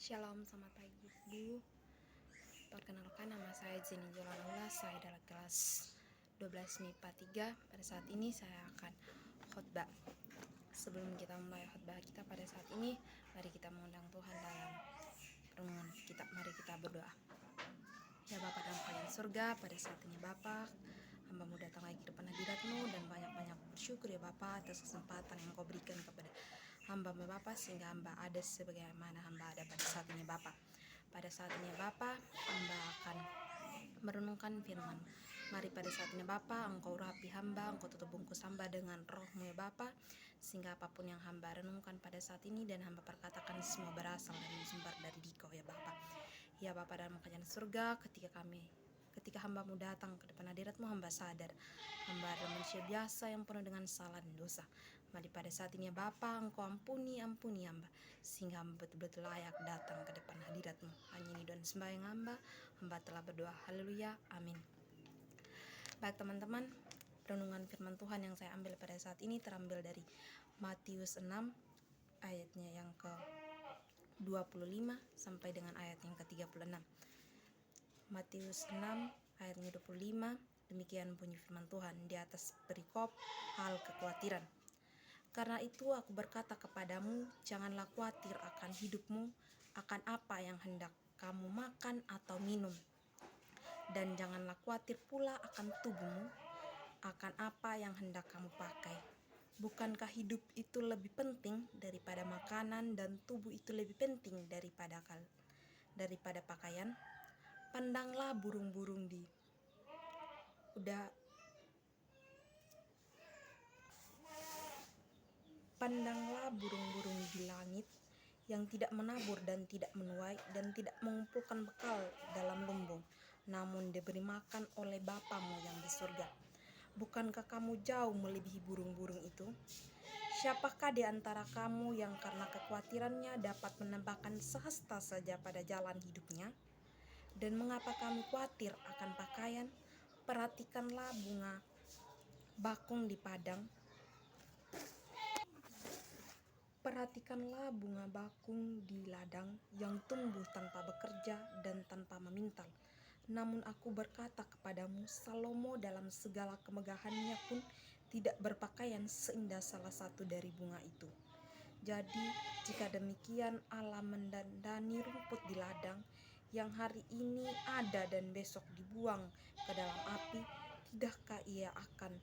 Shalom, selamat pagi Bu. Perkenalkan, nama saya Jenny Jolanaula. Saya dalam kelas 12 MIPA 3. Pada saat ini saya akan khotbah. Sebelum kita mulai khotbah kita pada saat ini, mari kita mengundang Tuhan dalam renungan kita. Mari kita berdoa. Ya Bapa dalam kerajaan surga, pada saat ini Bapa, hamba-Mu datang lagi ke depan hadirat-Mu dan banyak-banyak bersyukur ya Bapa atas kesempatan yang Kau berikan kepada hamba-Mu Bapa, sehingga hamba ada sebagaimana hamba ada pada saat ini Bapa. Pada saat ini Bapa, hamba akan merenungkan firman. Mari pada saat ini Bapa, Engkau urapi hamba, Engkau tutup bungkus hamba dengan Roh-Mu ya Bapa, sehingga apapun yang hamba renungkan pada saat ini dan hamba perkatakan semua berasal dan bersumber dari Dikau ya Bapa. Ya Bapa dalam kerajaan surga, ketika hamba-Mu datang ke depan hadirat-Mu, hamba sadar hamba adalah manusia biasa yang penuh dengan salah dan dosa. Mari pada saat ini ya Bapa, Engkau ampuni hamba, sehingga hamba betul-betul layak datang ke depan hadirat-Mu. Hanya ini doa sembahyang hamba telah berdoa. Haleluya, amin. Baik teman-teman, renungan firman Tuhan yang saya ambil pada saat ini terambil dari Matius 6 ayatnya yang ke 25 sampai dengan ayat yang ke-36. Matius 6 ayatnya 25, demikian bunyi firman Tuhan di atas perikop hal kekhawatiran. Karena itu aku berkata kepadamu, janganlah khawatir akan hidupmu, akan apa yang hendak kamu makan atau minum. Dan janganlah khawatir pula akan tubuhmu, akan apa yang hendak kamu pakai. Bukankah hidup itu lebih penting daripada makanan dan tubuh itu lebih penting daripada pakaian? Pandanglah burung-burung di langit yang tidak menabur dan tidak menuai dan tidak mengumpulkan bekal dalam lumbung, namun diberi makan oleh Bapamu yang di surga. Bukankah kamu jauh melebihi burung-burung itu? Siapakah di antara kamu yang karena kekhawatirannya dapat menambahkan sehasta saja pada jalan hidupnya? Dan mengapa kamu khawatir akan pakaian? Perhatikanlah bunga bakung di padang. Perhatikanlah bunga bakung di ladang yang tumbuh tanpa bekerja dan tanpa memintal. Namun aku berkata kepadamu, Salomo dalam segala kemegahannya pun tidak berpakaian seindah salah satu dari bunga itu. Jadi, jika demikian Allah mendandani rumput di ladang yang hari ini ada dan besok dibuang ke dalam api, tidakkah Ia akan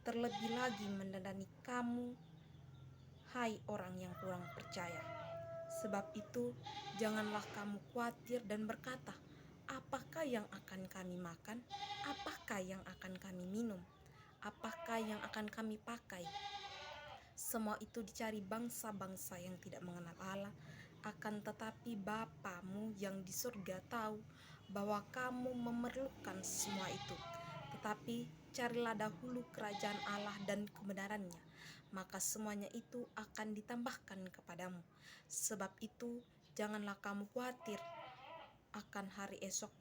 terlebih lagi mendandani kamu, hai orang yang kurang percaya? Sebab itu, janganlah kamu khawatir dan berkata, apakah yang akan kami makan? Apakah yang akan kami minum? Apakah yang akan kami pakai? Semua itu dicari bangsa-bangsa yang tidak mengenal Allah. Akan tetapi Bapamu yang di surga tahu bahwa kamu memerlukan semua itu. Tetapi carilah dahulu kerajaan Allah dan kebenarannya, maka semuanya itu akan ditambahkan kepadamu. Sebab itu janganlah kamu khawatir akan hari esok,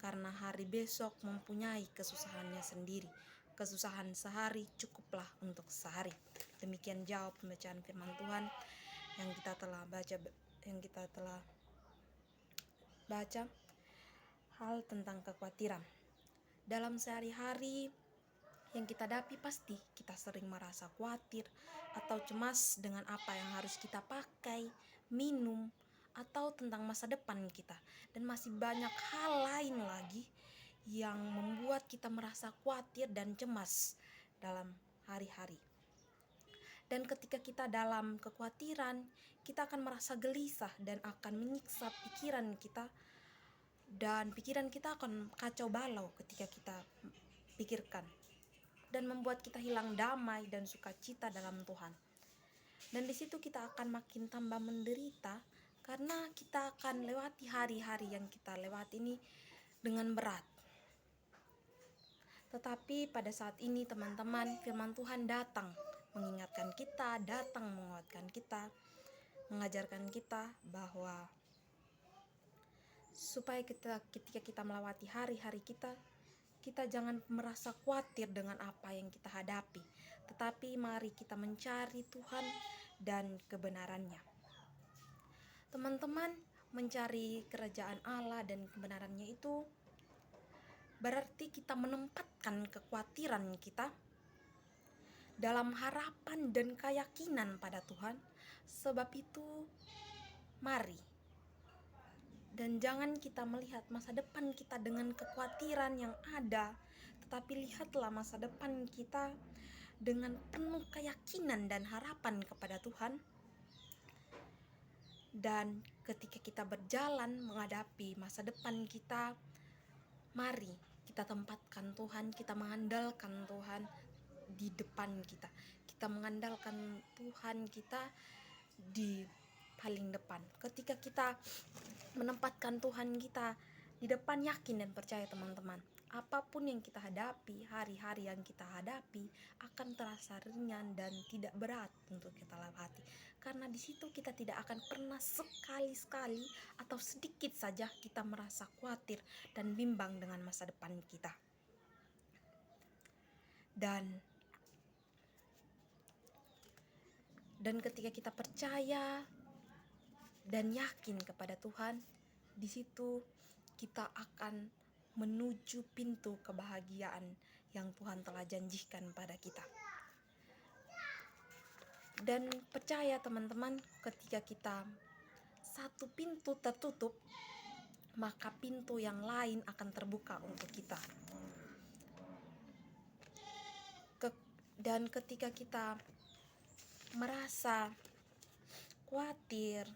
karena hari besok mempunyai kesusahannya sendiri. Kesusahan sehari cukuplah untuk sehari. Demikian jawab pembacaan firman Tuhan yang kita telah baca hal tentang kekhawatiran. Dalam sehari-hari yang kita hadapi, pasti kita sering merasa khawatir atau cemas dengan apa yang harus kita pakai, minum, atau tentang masa depan kita. Dan masih banyak hal lain lagi yang membuat kita merasa khawatir dan cemas dalam hari-hari. Dan ketika kita dalam kekhawatiran, kita akan merasa gelisah dan akan menyiksa pikiran kita. Dan pikiran kita akan kacau balau ketika kita pikirkan, dan membuat kita hilang damai dan sukacita dalam Tuhan. Dan di situ kita akan makin tambah menderita, karena kita akan lewati hari-hari yang kita lewati ini dengan berat. Tetapi pada saat ini teman-teman, firman Tuhan datang mengingatkan kita, datang menguatkan kita, mengajarkan kita bahwa supaya ketika kita melewati hari-hari kita jangan merasa khawatir dengan apa yang kita hadapi, tetapi mari kita mencari Tuhan dan kebenarannya. Teman-teman, mencari kerajaan Allah dan kebenarannya itu berarti kita menempatkan kekhawatiran kita dalam harapan dan keyakinan pada Tuhan. Sebab itu, mari dan jangan kita melihat masa depan kita dengan kekhawatiran yang ada, tetapi lihatlah masa depan kita dengan penuh keyakinan dan harapan kepada Tuhan. Dan ketika kita berjalan menghadapi masa depan kita, mari kita tempatkan Tuhan, kita mengandalkan Tuhan di depan kita. Kita mengandalkan Tuhan kita di paling depan. Ketika kita menempatkan Tuhan kita di depan, yakin dan percaya teman-teman, apapun yang kita hadapi, hari-hari yang kita hadapi akan terasa ringan dan tidak berat untuk kita lewati. Karena di situ kita tidak akan pernah sekali-sekali atau sedikit saja kita merasa khawatir dan bimbang dengan masa depan kita. Dan ketika kita percaya dan yakin kepada Tuhan, di situ kita akan menuju pintu kebahagiaan yang Tuhan telah janjikan pada kita. Dan percaya teman-teman, ketika kita satu pintu tertutup, maka pintu yang lain akan terbuka untuk kita. Dan ketika kita merasa khawatir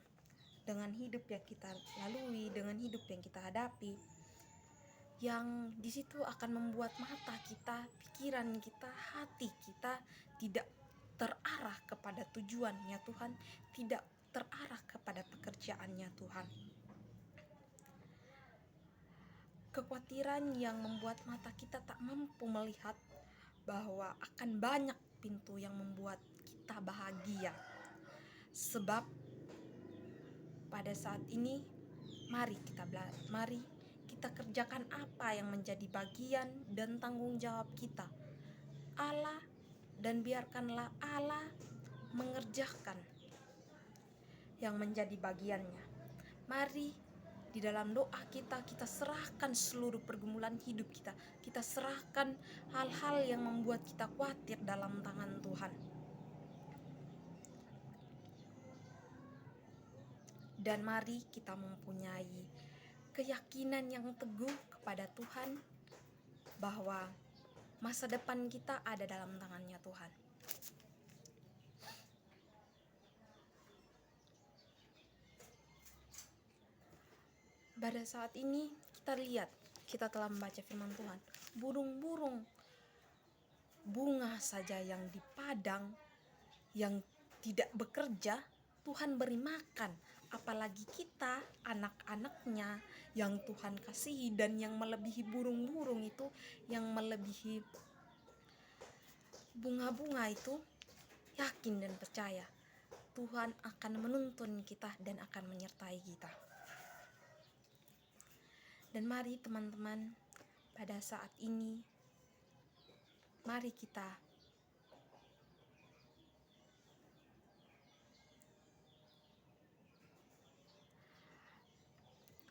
dengan hidup yang kita lalui, dengan hidup yang kita hadapi, yang di situ akan membuat mata kita, pikiran kita, hati kita tidak terarah kepada tujuannya Tuhan, tidak terarah kepada pekerjaannya Tuhan. Kekhawatiran yang membuat mata kita tak mampu melihat bahwa akan banyak pintu yang membuat kita bahagia. Sebab pada saat ini mari kita kerjakan apa yang menjadi bagian dan tanggung jawab kita. Dan biarkanlah Allah mengerjakan yang menjadi bagiannya. Mari di dalam doa kita serahkan seluruh pergumulan hidup kita. Kita serahkan hal-hal yang membuat kita khawatir dalam tangan Tuhan. Dan mari kita mempunyai keyakinan yang teguh kepada Tuhan bahwa masa depan kita ada dalam tangannya Tuhan. Pada saat ini kita lihat, kita telah membaca firman Tuhan, burung-burung bunga saja yang di padang yang tidak bekerja Tuhan beri makan, apalagi kita anak-anaknya yang Tuhan kasihi dan yang melebihi burung-burung itu, yang melebihi bunga-bunga itu. Yakin dan percaya Tuhan akan menuntun kita dan akan menyertai kita. Dan mari teman-teman, pada saat ini mari kita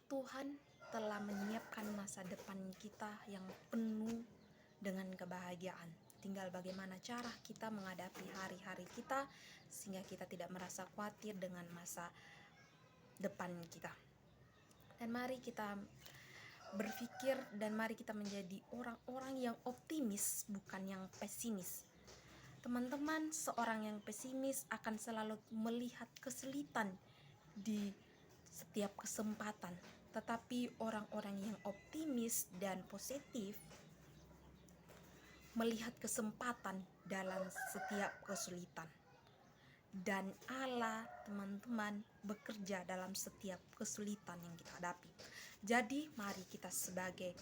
Tuhan telah menyiapkan masa depan kita yang penuh dengan kebahagiaan. Tinggal bagaimana cara kita menghadapi hari-hari kita sehingga kita tidak merasa khawatir dengan masa depan kita. Dan mari kita berpikir dan mari kita menjadi orang-orang yang optimis, bukan yang pesimis. Teman-teman, seorang yang pesimis akan selalu melihat kesulitan di setiap kesempatan. Tetapi orang-orang yang optimis dan positif melihat kesempatan dalam setiap kesulitan. Dan Allah, teman-teman, bekerja dalam setiap kesulitan yang kita hadapi. Jadi mari kita sebagai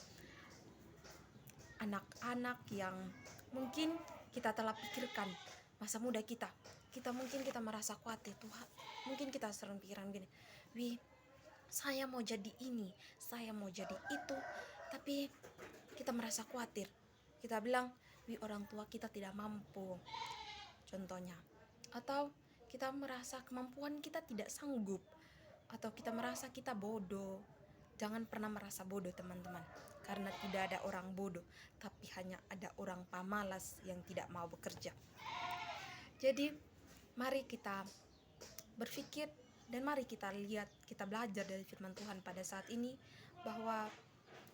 anak-anak yang mungkin kita telah pikirkan masa muda kita mungkin kita merasa khawatir, Tuhan, mungkin kita sering pikiran gini, saya mau jadi ini, saya mau jadi itu, tapi kita merasa khawatir. Kita bilang, orang tua kita tidak mampu, contohnya. Atau kita merasa kemampuan kita tidak sanggup. atau kita merasa kita bodoh. Jangan pernah merasa bodoh teman-teman, karena tidak ada orang bodoh, tapi hanya ada orang pamalas yang tidak mau bekerja. Jadi mari kita berpikir dan mari kita lihat, kita belajar dari firman Tuhan pada saat ini, bahwa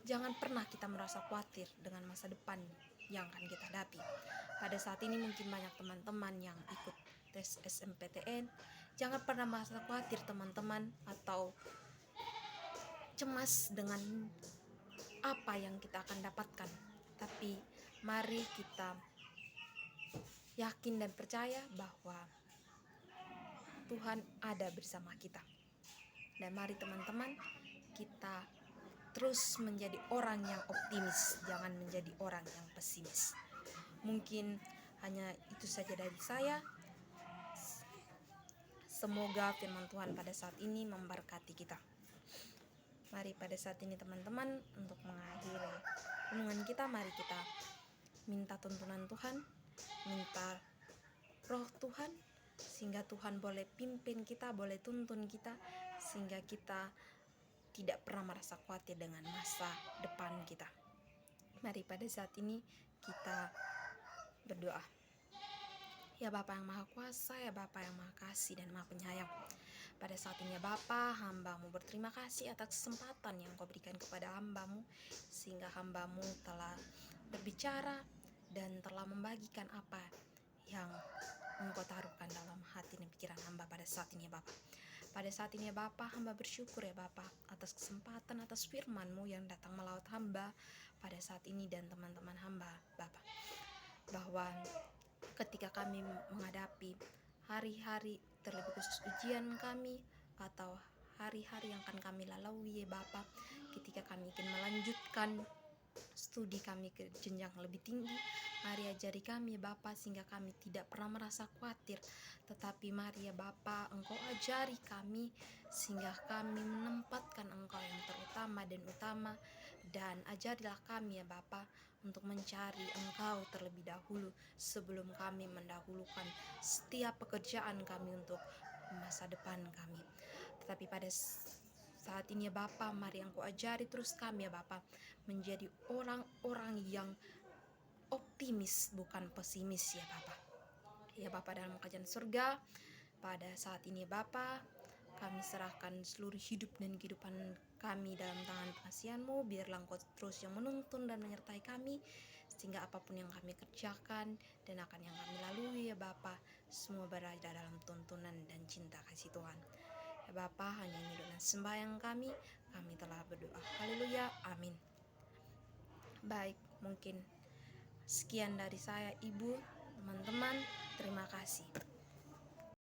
jangan pernah kita merasa khawatir dengan masa depan yang akan kita hadapi. Pada saat ini mungkin banyak teman-teman yang ikut tes SMPTN. Jangan pernah merasa khawatir teman-teman atau cemas dengan apa yang kita akan dapatkan. Tapi mari kita yakin dan percaya bahwa Tuhan ada bersama kita. Dan mari teman-teman, kita terus menjadi orang yang optimis, jangan menjadi orang yang pesimis. Mungkin hanya itu saja dari saya. Semoga firman Tuhan pada saat ini memberkati kita. Mari pada saat ini teman-teman, untuk mengakhiri renungan kita, mari kita minta tuntunan Tuhan, minta roh Tuhan, sehingga Tuhan boleh pimpin kita, boleh tuntun kita, sehingga kita tidak pernah merasa khawatir dengan masa depan kita. Mari pada saat ini kita berdoa. Ya Bapa yang Maha Kuasa, ya Bapa yang Maha Kasih dan Maha Penyayang, pada saat ini ya Bapa, hamba-Mu berterima kasih atas kesempatan yang Kau berikan kepada hamba-Mu, sehingga hamba-Mu telah berbicara dan telah membagikan apa yang Engkau taruhkan dalam hati dan pikiran hamba pada saat ini ya Bapa. Pada saat ini ya Bapa, hamba bersyukur ya Bapa atas kesempatan, atas firman-Mu yang datang melawat hamba pada saat ini dan teman-teman hamba Bapa, bahwa ketika kami menghadapi hari-hari, terlebih khusus ujian kami atau hari-hari yang akan kami lalui ya Bapa, ketika kami ingin melanjutkan studi kami ke jenjang lebih tinggi, mari ajari kami ya Bapa, sehingga kami tidak pernah merasa khawatir. Tetapi mari ya Bapa, Engkau ajari kami sehingga kami menempatkan Engkau yang terutama dan utama, dan ajarilah kami ya Bapa untuk mencari Engkau terlebih dahulu sebelum kami mendahulukan setiap pekerjaan kami untuk masa depan kami. Tetapi pada saat ini ya Bapa, mari Engkau ajari terus kami ya Bapa menjadi orang-orang yang optimis bukan pesimis ya Bapa. Ya Bapa dalam kerajaan surga, pada saat ini ya Bapa, kami serahkan seluruh hidup dan kehidupan kami dalam tangan pengasihan-Mu. Biarlah Engkau terus yang menuntun dan menyertai kami, sehingga apapun yang kami kerjakan dan akan yang kami lalui ya Bapa, semua berada dalam tuntunan dan cinta kasih Tuhan. Ya Bapa, hanya ini doa sembahyang kami telah berdoa. Haleluya, amin. Baik, mungkin sekian dari saya Ibu, teman-teman, terima kasih.